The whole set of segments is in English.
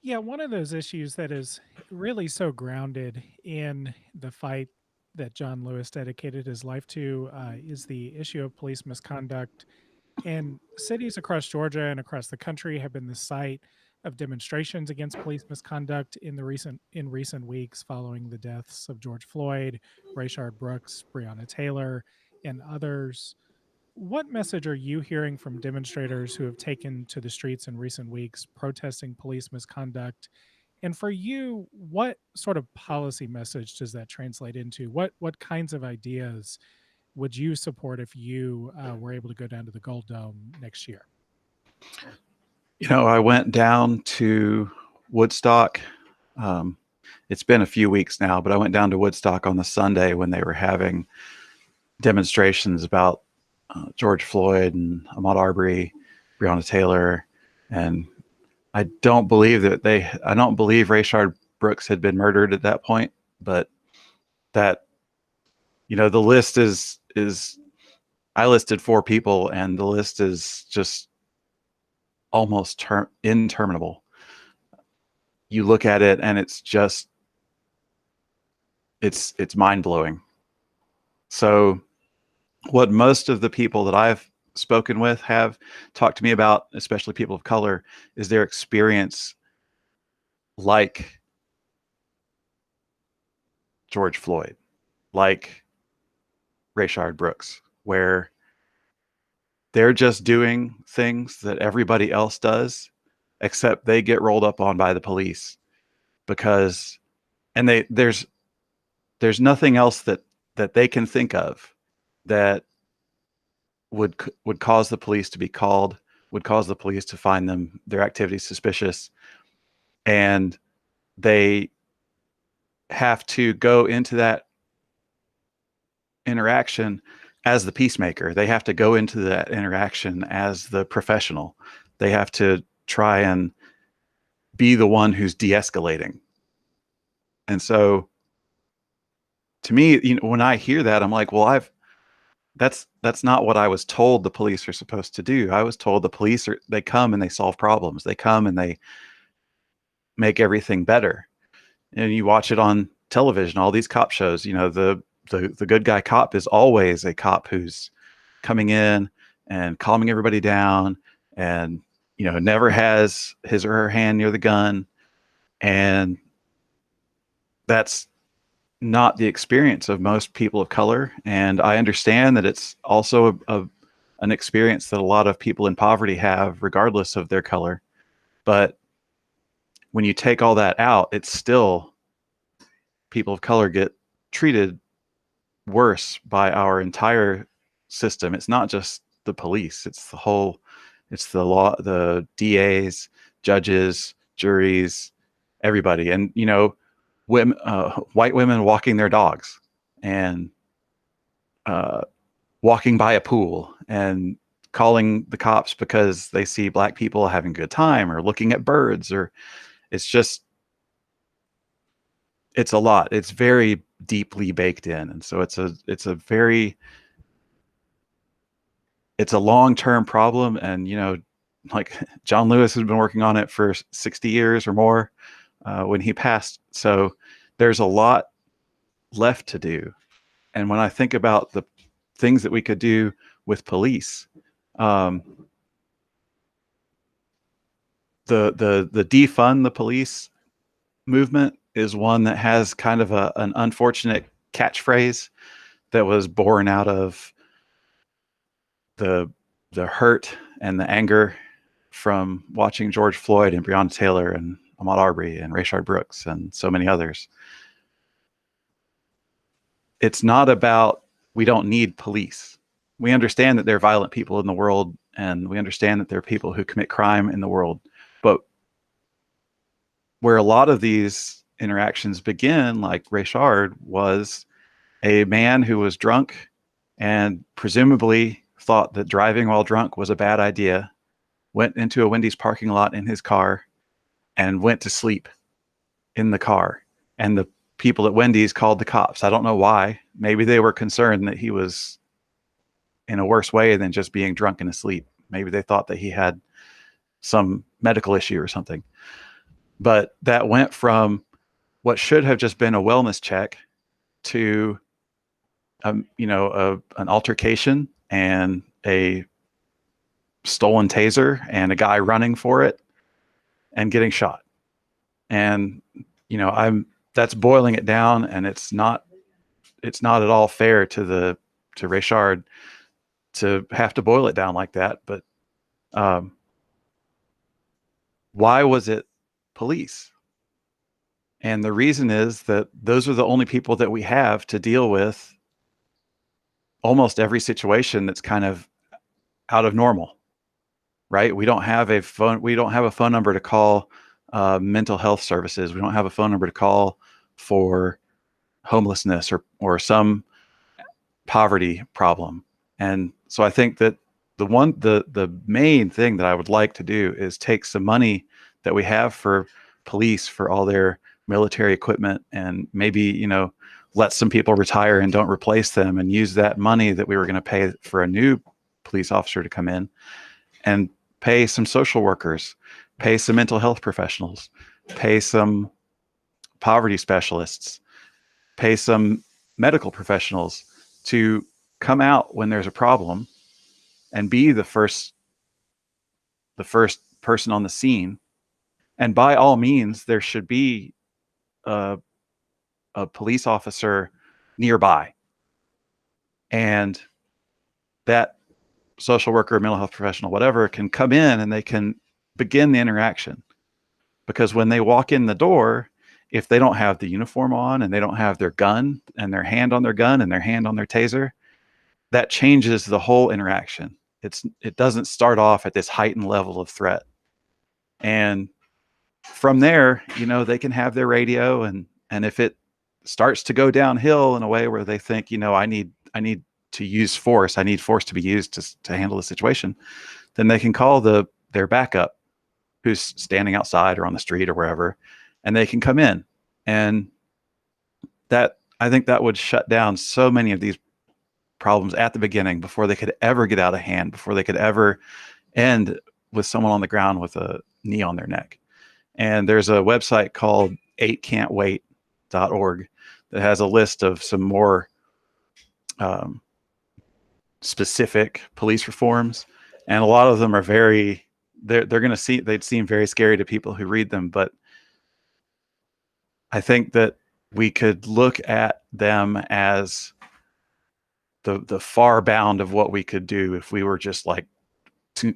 Yeah, one of those issues that is really so grounded in the fight that John Lewis dedicated his life to is the issue of police misconduct. And cities across Georgia and across the country have been the site of demonstrations against police misconduct in recent weeks following the deaths of George Floyd, Rayshard Brooks, Breonna Taylor, and others. What message are you hearing from demonstrators who have taken to the streets in recent weeks protesting police misconduct? And for you, what sort of policy message does that translate into? What kinds of ideas would you support if you were able to go down to the Gold Dome next year? I went down to Woodstock. Um, it's been a few weeks now, but I went down to Woodstock on the Sunday when they were having demonstrations about George Floyd and Ahmaud Arbery, Breonna Taylor, and I don't believe Rayshard Brooks had been murdered at that point, but that, the list is I listed four people, and the list is just almost interminable. You look at it, and it's mind blowing. So, what most of the people that I've spoken with have talked to me about, especially people of color, is their experience like George Floyd, like Rayshard Brooks, where they're just doing things that everybody else does, except they get rolled up on by the police because, and there's nothing else that they can think of that would cause the police to be called, would cause the police to find their activity suspicious, and they have to go into that interaction as the peacemaker. They have to go into that interaction as the professional. They have to try and be the one who's de-escalating. And so to me, when I hear that, I'm like, well, that's not what I was told the police are supposed to do. I was told they come and they solve problems. They come and they make everything better. And you watch it on television, all these cop shows, the good guy cop is always a cop who's coming in and calming everybody down and, never has his or her hand near the gun. And that's not the experience of most people of color. And I understand that it's also an experience that a lot of people in poverty have, regardless of their color. But when you take all that out, it's still people of color get treated worse by our entire system. It's not just the police, it's the law, the DAs, judges, juries, everybody. And, women, white women walking their dogs and walking by a pool and calling the cops because they see black people having a good time or looking at birds, or it's a lot. It's very deeply baked in. And so it's a long-term problem. And, like John Lewis has been working on it for 60 years or more when he passed. So there's a lot left to do. And when I think about the things that we could do with police, the defund the police movement is one that has kind of an unfortunate catchphrase that was born out of the hurt and the anger from watching George Floyd and Breonna Taylor and Ahmaud Arbery and Rayshard Brooks and so many others. It's not about, we don't need police. We understand that there are violent people in the world, and we understand that there are people who commit crime in the world. But where a lot of these interactions begin, like Rayshard, was a man who was drunk and presumably thought that driving while drunk was a bad idea, went into a Wendy's parking lot in his car and went to sleep in the car. And the people at Wendy's called the cops. I don't know why. Maybe they were concerned that he was in a worse way than just being drunk and asleep. Maybe they thought that he had some medical issue or something. But that went from what should have just been a wellness check to an altercation and a stolen taser and a guy running for it and getting shot. And I'm that's boiling it down, and it's not at all fair to Rayshard to have to boil it down like that. But um, why was it police? And the reason is that those are the only people that we have to deal with almost every situation that's kind of out of normal, right? We don't have a phone. We don't have a phone number to call mental health services. We don't have a phone number to call for homelessness or some poverty problem. And so I think that the main thing that I would like to do is take some money that we have for police for all their military equipment, and maybe let some people retire and don't replace them, and use that money that we were going to pay for a new police officer to come in and pay some social workers, pay some mental health professionals, pay some poverty specialists, pay some medical professionals to come out when there's a problem and be the first person on the scene. And by all means, there should be a, a police officer nearby, and that social worker, mental health professional, whatever, can come in and they can begin the interaction. Because when they walk in the door, if they don't have the uniform on and they don't have their gun and their hand on their gun and their hand on their taser, that changes the whole interaction. It doesn't start off at this heightened level of threat. And from there, they can have their radio, and if it starts to go downhill in a way where they think, I need to use force, I need force to be used to handle the situation, then they can call their backup, who's standing outside or on the street or wherever, and they can come in. And I think that would shut down so many of these problems at the beginning, before they could ever get out of hand, before they could ever end with someone on the ground with a knee on their neck. And there's a website called 8can'twait.org that has a list of some more specific police reforms, and a lot of them are they're going to they'd seem very scary to people who read them. But I think that we could look at them as the far bound of what we could do if we were just like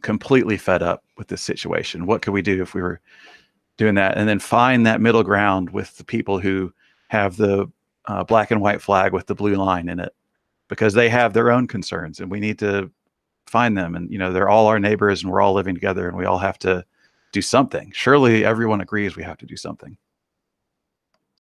completely fed up with this situation. What could we do if we were doing that? And then find that middle ground with the people who have the black and white flag with the blue line in it, because they have their own concerns, and we need to find them. And they're all our neighbors, and we're all living together, and we all have to do something. Surely everyone agrees we have to do something.